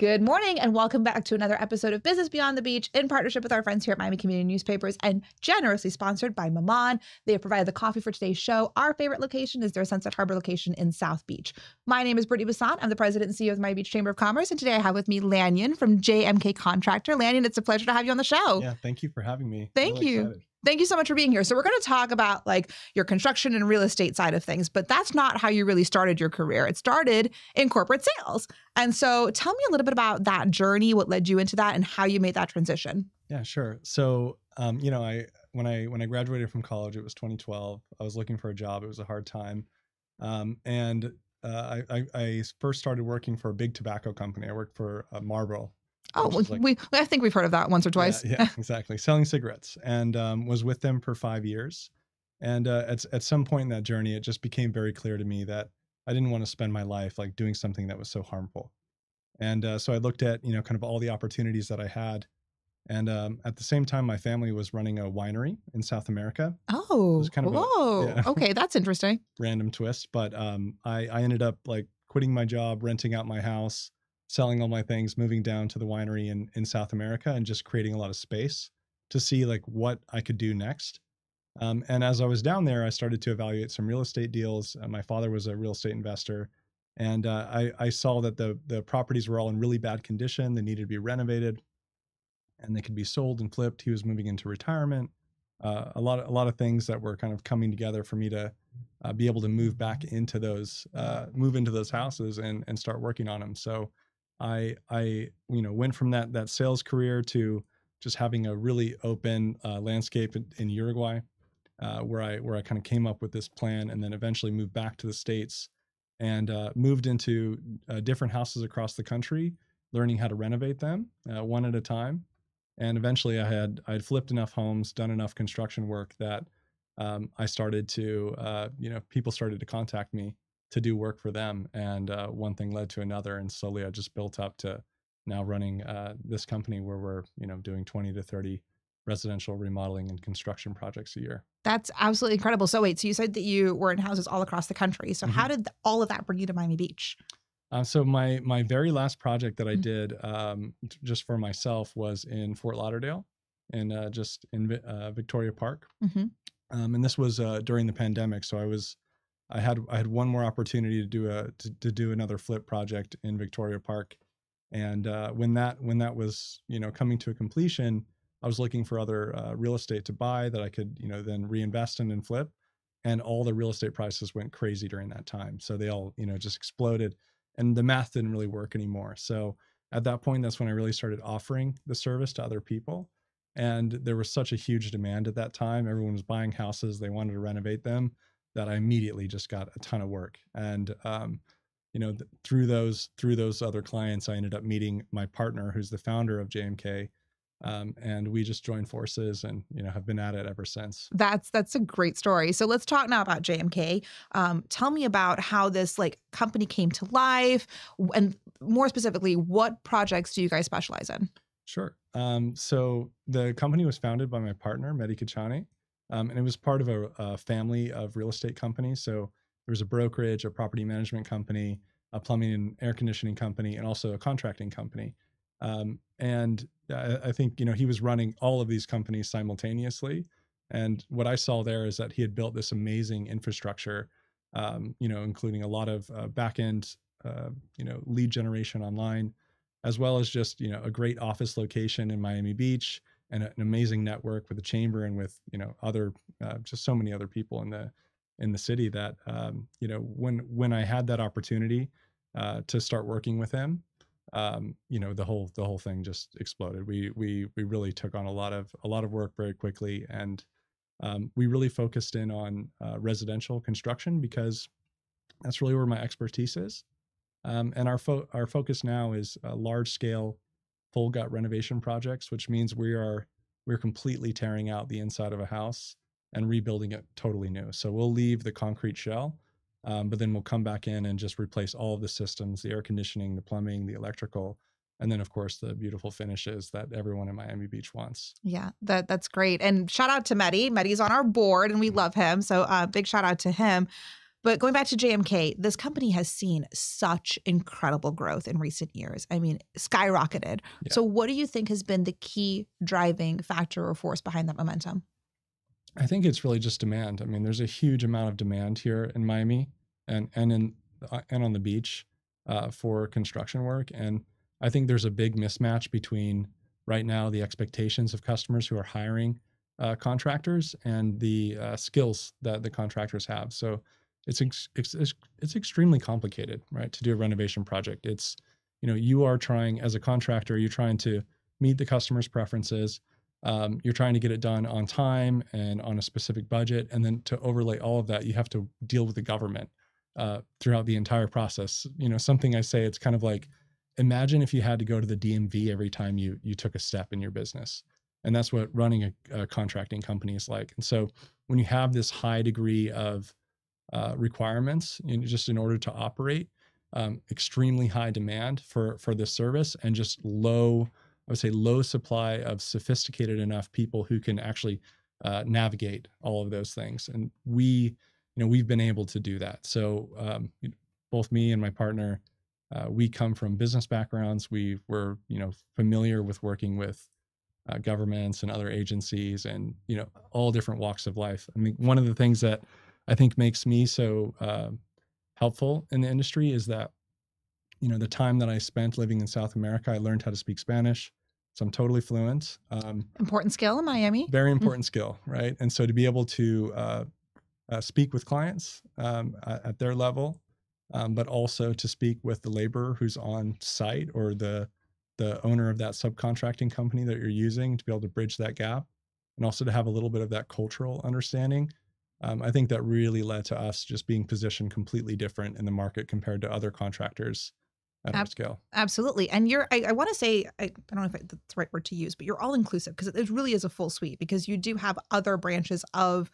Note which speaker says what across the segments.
Speaker 1: Good morning and welcome back to another episode of Business Beyond the Beach in partnership with our friends here at Miami Community Newspapers and generously sponsored by Maman. They have provided the coffee for today's show. Our favorite location is their Sunset Harbor location in South Beach. My name is Brittnie Bassant. I'm the president and CEO of the Miami Beach Chamber of Commerce. And today I have with me Lanyon from JMK Contractor. Lanyon, it's a pleasure to have you on the show.
Speaker 2: Yeah, thank you for having me.
Speaker 1: Thank you. Excited. Thank you so much for being here. So we're going to talk about like your construction and real estate side of things, but that's not how you really started your career. It started in corporate sales. And so tell me a little bit about that journey, what led you into that and how you made that transition.
Speaker 2: Yeah, sure. So, when I graduated from college, it was 2012. I was looking for a job. It was a hard time. I first started working for a big tobacco company. I worked for Marlboro.
Speaker 1: Oh, I think we've heard of that once or twice.
Speaker 2: Yeah, exactly. Selling cigarettes, and was with them for 5 years. And at some point in that journey, it just became very clear to me that I didn't want to spend my life like doing something that was so harmful. And so I looked at kind of all the opportunities that I had. And at the same time, my family was running a winery in South America.
Speaker 1: Oh, it was kind of okay, that's interesting.
Speaker 2: Random twist, but I ended up like quitting my job, renting out my house, selling all my things, moving down to the winery in South America and just creating a lot of space to see like what I could do next. And as I was down there, I started to evaluate some real estate deals. My father was a real estate investor. And I saw that the properties were all in really bad condition. They needed to be renovated and they could be sold and flipped. He was moving into retirement. A lot of things that were kind of coming together for me to be able to move back into those houses and start working on them. So I went from that sales career to just having a really open landscape in Uruguay, where I kind of came up with this plan and then eventually moved back to the States and moved into different houses across the country, learning how to renovate them one at a time. And eventually I'd flipped enough homes, done enough construction work that I started to, people started to contact me to do work for them. And one thing led to another. And slowly I just built up to now running this company where we're, doing 20 to 30 residential remodeling and construction projects a year.
Speaker 1: That's absolutely incredible. So wait, so you said that you were in houses all across the country. So how did all of that bring you to Miami Beach?
Speaker 2: So my very last project that I did just for myself was in Fort Lauderdale and just in Victoria Park. And this was during the pandemic. So I had one more opportunity to do another flip project in Victoria Park. And when that was, coming to a completion, I was looking for other real estate to buy that I could, then reinvest in and flip. And all the real estate prices went crazy during that time. So they all, just exploded and the math didn't really work anymore. So at that point, that's when I really started offering the service to other people. And there was such a huge demand at that time. Everyone was buying houses. They wanted to renovate them that I immediately just got a ton of work. And, through those other clients, I ended up meeting my partner, who's the founder of JMK. And we just joined forces and, have been at it ever since.
Speaker 1: That's a great story. So let's talk now about JMK. Tell me about how this company came to life and more specifically, what projects do you guys specialize in?
Speaker 2: Sure. So the company was founded by my partner, Mehdi Kachani, and it was part of a family of real estate companies. So there was a brokerage, a property management company, a plumbing and air conditioning company, and also a contracting company. And I think, he was running all of these companies simultaneously. And what I saw there is that he had built this amazing infrastructure, including a lot of back-end, lead generation online, as well as just, a great office location in Miami Beach and an amazing network with the chamber and with, other, just so many other people in the city that, when I had that opportunity to start working with him, the whole thing just exploded. We really took on a lot of work very quickly. And we really focused in on residential construction because that's really where my expertise is. And our focus now is large scale full gut renovation projects, which means we're completely tearing out the inside of a house and rebuilding it totally new. So we'll leave the concrete shell, but then we'll come back in and just replace all of the systems, the air conditioning, the plumbing, the electrical, and then of course the beautiful finishes that everyone in Miami Beach wants.
Speaker 1: Yeah, that's great. And shout out to Mehdi. Mehdi's on our board and we love him. So big shout out to him. But going back to JMK, this company has seen such incredible growth in recent years. I mean, skyrocketed.
Speaker 2: Yeah.
Speaker 1: So what do you think has been the key driving factor or force behind that momentum?
Speaker 2: I think it's really just demand. I mean, there's a huge amount of demand here in Miami and on the beach for construction work, and I think there's a big mismatch between right now the expectations of customers who are hiring contractors and the skills that the contractors have. So it's extremely complicated, right? To do a renovation project, it's you are trying as a contractor, you're trying to meet the customer's preferences. You're trying to get it done on time and on a specific budget. And then to overlay all of that, you have to deal with the government throughout the entire process. Something I say, it's kind of like, imagine if you had to go to the DMV every time you took a step in your business. And that's what running a contracting company is like. And so when you have this high degree of requirements, just in order to operate, extremely high demand for this service, and just I would say low supply of sophisticated enough people who can actually navigate all of those things. And we've been able to do that. So both me and my partner, we come from business backgrounds. We were, familiar with working with governments and other agencies and, all different walks of life. I mean, one of the things that I think makes me so helpful in the industry is that the time that I spent living in South America, I learned how to speak Spanish. So I'm totally fluent.
Speaker 1: Important skill in Miami.
Speaker 2: Very important skill, right? And so to be able to speak with clients at their level, but also to speak with the laborer who's on site or the owner of that subcontracting company that you're using, to be able to bridge that gap, and also to have a little bit of that cultural understanding. I think that really led to us just being positioned completely different in the market compared to other contractors at our scale.
Speaker 1: Absolutely. And I want to say, I don't know if that's the right word to use, but you're all inclusive, because it really is a full suite, because you do have other branches of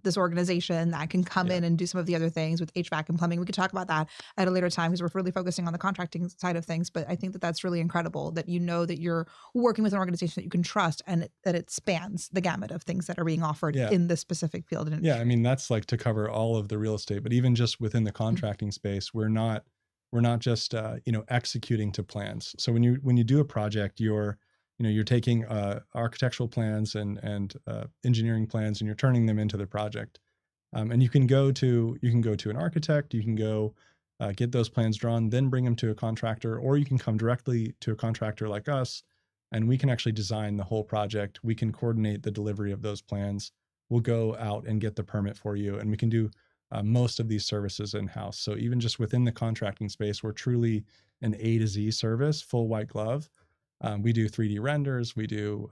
Speaker 1: this organization that can come in and do some of the other things with HVAC and plumbing. We could talk about that at a later time, because we're really focusing on the contracting side of things. But I think that that's really incredible that that you're working with an organization that you can trust, and that it spans the gamut of things that are being offered in this specific field.
Speaker 2: Yeah. I mean, that's like to cover all of the real estate, but even just within the contracting space, we're not just executing to plans. So when you do a project, you're taking architectural plans and engineering plans, and you're turning them into the project. And you can go to an architect, you can go get those plans drawn, then bring them to a contractor, or you can come directly to a contractor like us, and we can actually design the whole project. We can coordinate the delivery of those plans. We'll go out and get the permit for you, and we can do most of these services in-house. So even just within the contracting space, we're truly an A to Z service, full white glove. We do 3D renders, we do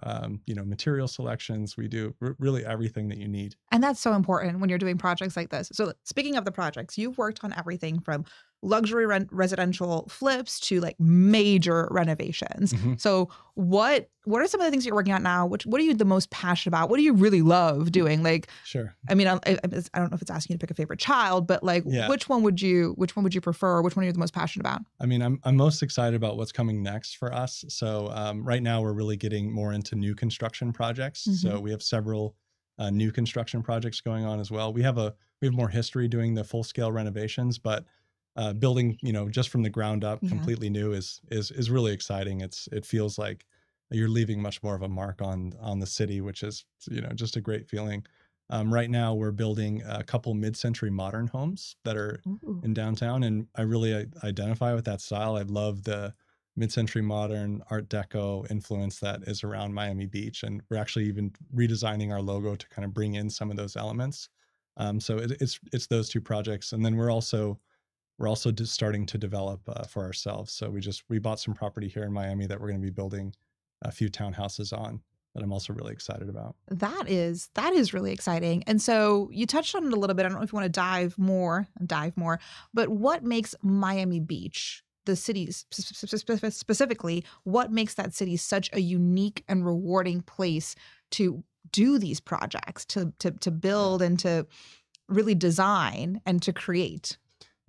Speaker 2: material selections, we do really everything that you need.
Speaker 1: And that's so important when you're doing projects like this. So speaking of the projects, you've worked on everything from luxury residential flips to like major renovations.
Speaker 2: Mm-hmm.
Speaker 1: So what are some of the things you're working on now? What are you the most passionate about? What do you really love doing? Like,
Speaker 2: sure.
Speaker 1: I mean, I don't know if it's asking you to pick a favorite child, but like, which one would you prefer? Which one are you the most passionate about?
Speaker 2: I mean, I'm most excited about what's coming next for us. So right now we're really getting more into new construction projects. Mm-hmm. So we have several new construction projects going on as well. We have more history doing the full scale renovations, but building, just from the ground up, completely new is really exciting. It feels like you're leaving much more of a mark on the city, which is, just a great feeling. Right now we're building a couple mid-century modern homes that are in downtown, and I really identify with that style. I love the mid-century modern Art Deco influence that is around Miami Beach, and we're actually even redesigning our logo to kind of bring in some of those elements. So it's those two projects, and then we're also just starting to develop for ourselves. So we bought some property here in Miami that we're going to be building a few townhouses on, that I'm also really excited about. That
Speaker 1: is really exciting. And so you touched on it a little bit. I don't know if you want to dive more, but what makes Miami Beach, the city specifically, what makes that city such a unique and rewarding place to do these projects, to build and to really design and to create?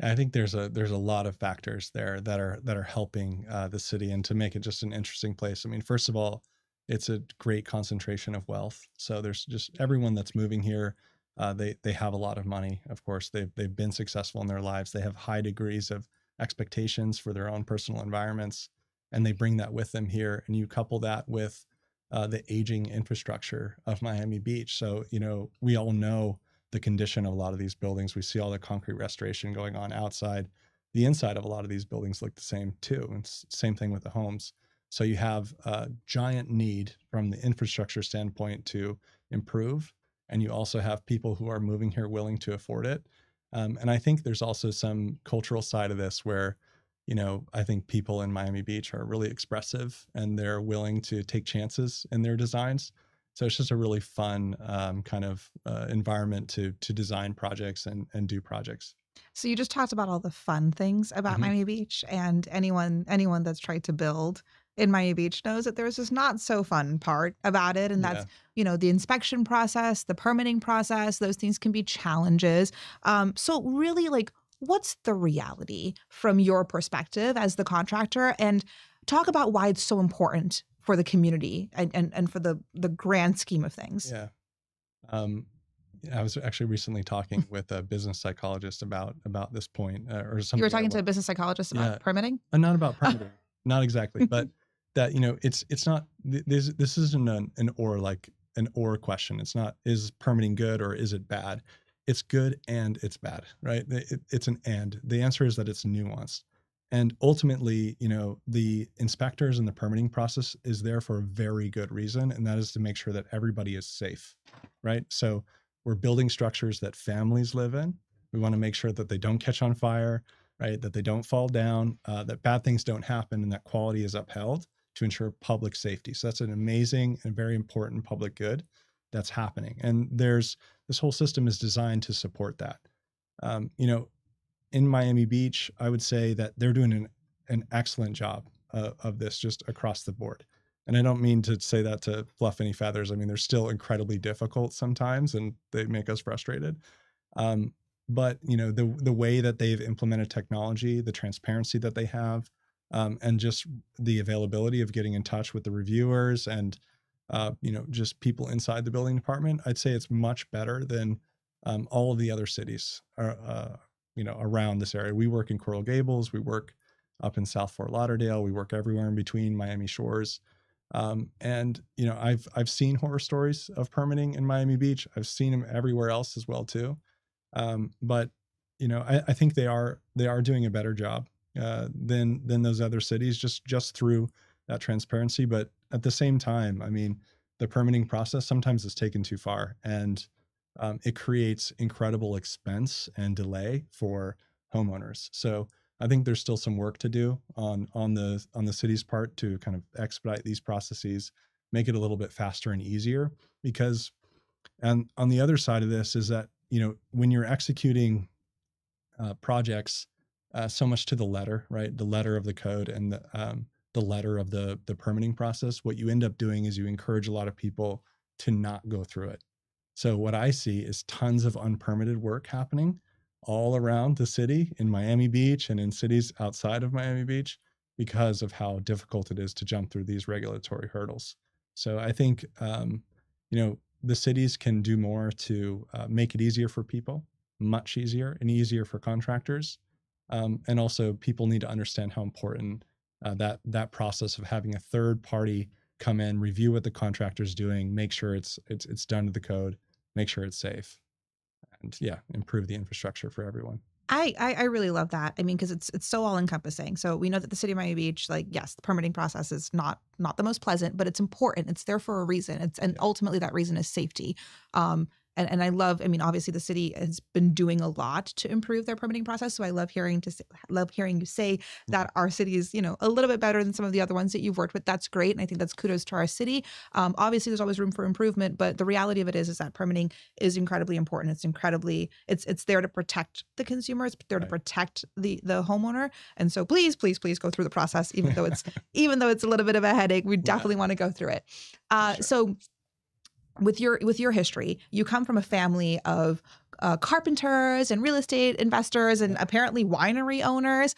Speaker 2: I think there's a lot of factors there that are helping the city and to make it just an interesting place. I mean, first of all, it's a great concentration of wealth. So there's just everyone that's moving here They have a lot of money. Of course, they've been successful in their lives. They have high degrees of expectations for their own personal environments, and they bring that with them here. And you couple that with the aging infrastructure of Miami Beach. So, we all know the condition of a lot of these buildings. We see all the concrete restoration going on outside. The inside of a lot of these buildings look the same too. And same thing with the homes. So you have a giant need from the infrastructure standpoint to improve. And you also have people who are moving here willing to afford it. And I think there's also some cultural side of this where, I think people in Miami Beach are really expressive and they're willing to take chances in their designs. So it's just a really fun kind of environment to design projects and do projects.
Speaker 1: So you just talked about all the fun things about Miami Beach, and anyone that's tried to build in Miami Beach knows that there's this not so fun part about it. And that's, the inspection process, the permitting process, those things can be challenges. So really, like, what's the reality from your perspective as the contractor? And talk about why it's so important for the community and for the grand scheme of things.
Speaker 2: Yeah. I was actually recently talking with a business psychologist about this point or something.
Speaker 1: You were talking to a business psychologist about permitting?
Speaker 2: Not about permitting, not exactly, but that, it's not, this isn't an or question. It's not, is permitting good or is it bad? It's good and it's bad, right? It's an and. The answer is that it's nuanced. And ultimately, the inspectors and the permitting process is there for a very good reason. And that is to make sure that everybody is safe, right? So we're building structures that families live in. We want to make sure that they don't catch on fire, right? That they don't fall down, that bad things don't happen, and that quality is upheld to ensure public safety. So that's an amazing and very important public good that's happening. And this whole system is designed to support that. In Miami Beach, I would say that they're doing an excellent job of this just across the board. And I don't mean to say that to fluff any feathers. I mean, they're still incredibly difficult sometimes and they make us frustrated. But, the way that they've implemented technology, the transparency that they have, and just the availability of getting in touch with the reviewers and, just people inside the building department, I'd say it's much better than all of the other cities, around this area. We work in Coral Gables. We work up in South Fort Lauderdale. We work everywhere in between Miami shores. And I've seen horror stories of permitting in Miami Beach. I've seen them everywhere else as well too. But I think they are doing a better job than those other cities just through that transparency. But at the same time, I mean, the permitting process sometimes is taken too far, and it creates incredible expense and delay for homeowners. So I think there's still some work to do on the city's part to kind of expedite these processes, make it a little bit faster and easier. Because, and on the other side of this is that, when you're executing projects so much to the letter, right, the letter of the code and the letter of the permitting process, what you end up doing is you encourage a lot of people to not go through it. So what I see is tons of unpermitted work happening all around the city in Miami Beach and in cities outside of Miami Beach because of how difficult it is to jump through these regulatory hurdles. So I think, the cities can do more to make it easier for people, much easier and easier for contractors. And also people need to understand how important that process of having a third party come in, review what the contractor's doing, make sure it's done to the code, make sure it's safe, and improve the infrastructure for everyone.
Speaker 1: I really love that. I mean, because it's so all encompassing. So we know that the city of Miami Beach, like, yes, the permitting process is not the most pleasant, but it's important. It's there for a reason. And ultimately that reason is safety. And I love, I mean, obviously the city has been doing a lot to improve their permitting process. So I love hearing you say that our city is, a little bit better than some of the other ones that you've worked with. That's great. And I think that's kudos to our city. Obviously there's always room for improvement, but the reality of it is that permitting is incredibly important. It's there to protect the consumer. It's there to protect the homeowner. And so please go through the process, even though it's a little bit of a headache. We definitely want to go through it.
Speaker 2: Sure.
Speaker 1: So with your history, you come from a family of carpenters and real estate investors and apparently winery owners,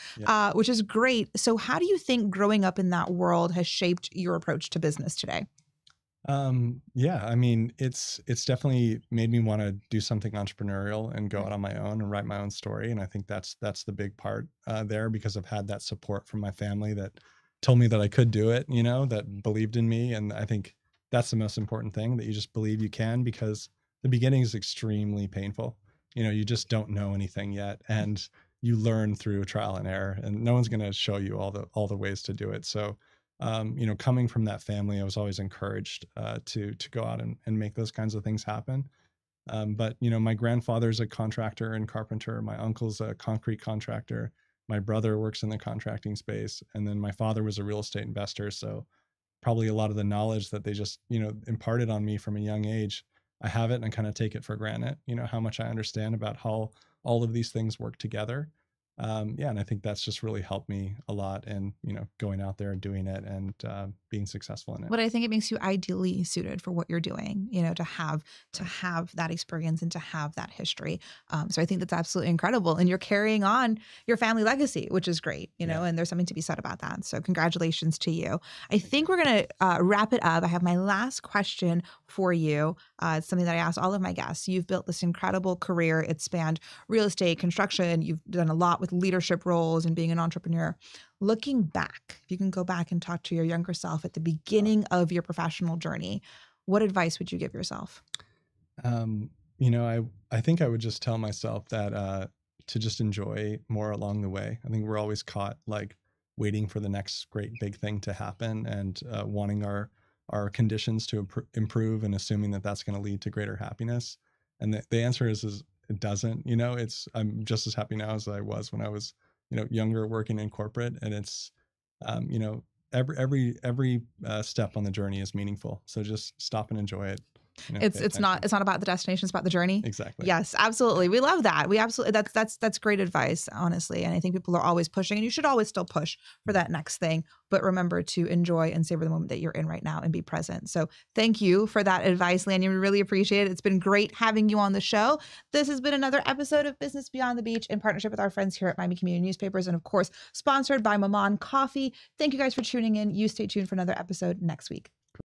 Speaker 1: which is great. So how do you think growing up in that world has shaped your approach to business today?
Speaker 2: Yeah, I mean, it's definitely made me want to do something entrepreneurial and go out on my own and write my own story. And I think that's the big part there, because I've had that support from my family that told me that I could do it, that believed in me. And I think that's the most important thing, that you just believe you can, because the beginning is extremely painful. You just don't know anything yet, and you learn through trial and error, and no one's going to show you all the ways to do it. So coming from that family, I was always encouraged to go out and make those kinds of things happen. But my grandfather's a contractor and carpenter. My uncle's a concrete contractor. My brother works in the contracting space, and then my father was a real estate investor. So probably a lot of the knowledge that they just imparted on me from a young age, I have it and I kind of take it for granted. How much I understand about how all of these things work together. Yeah, and I think that's just really helped me a lot, and going out there and doing it, and being successful in it.
Speaker 1: But I think it makes you ideally suited for what you're doing, to have that experience and to have that history. So I think that's absolutely incredible. And you're carrying on your family legacy, which is great, and there's something to be said about that. So congratulations to you. I think we're going to wrap it up. I have my last question for you. It's something that I ask all of my guests. You've built this incredible career. It spanned real estate, construction. You've done a lot with leadership roles and being an entrepreneur. Looking back, if you can go back and talk to your younger self at the beginning of your professional journey, what advice would you give yourself?
Speaker 2: I think I would just tell myself that to just enjoy more along the way. I think we're always caught like waiting for the next great big thing to happen, and wanting our conditions to improve, and assuming that that's going to lead to greater happiness. And the answer is it doesn't. I'm just as happy now as I was when I was younger, working in corporate. And it's every step on the journey is meaningful, so just stop and enjoy it.
Speaker 1: It's not about the destination, it's about the journey.
Speaker 2: Exactly.
Speaker 1: Yes, absolutely. We love that. We absolutely, that's great advice, honestly. And I think people are always pushing, and you should always still push for that next thing, but remember to enjoy and savor the moment that you're in right now and be present. So thank you for that advice, Lanyon. We really appreciate it. It's been great having you on the show. This has been another episode of Business Beyond the Beach in partnership with our friends here at Miami Community Newspapers, and of course, sponsored by Maman Coffee. Thank you guys for tuning in. You stay tuned for another episode next week.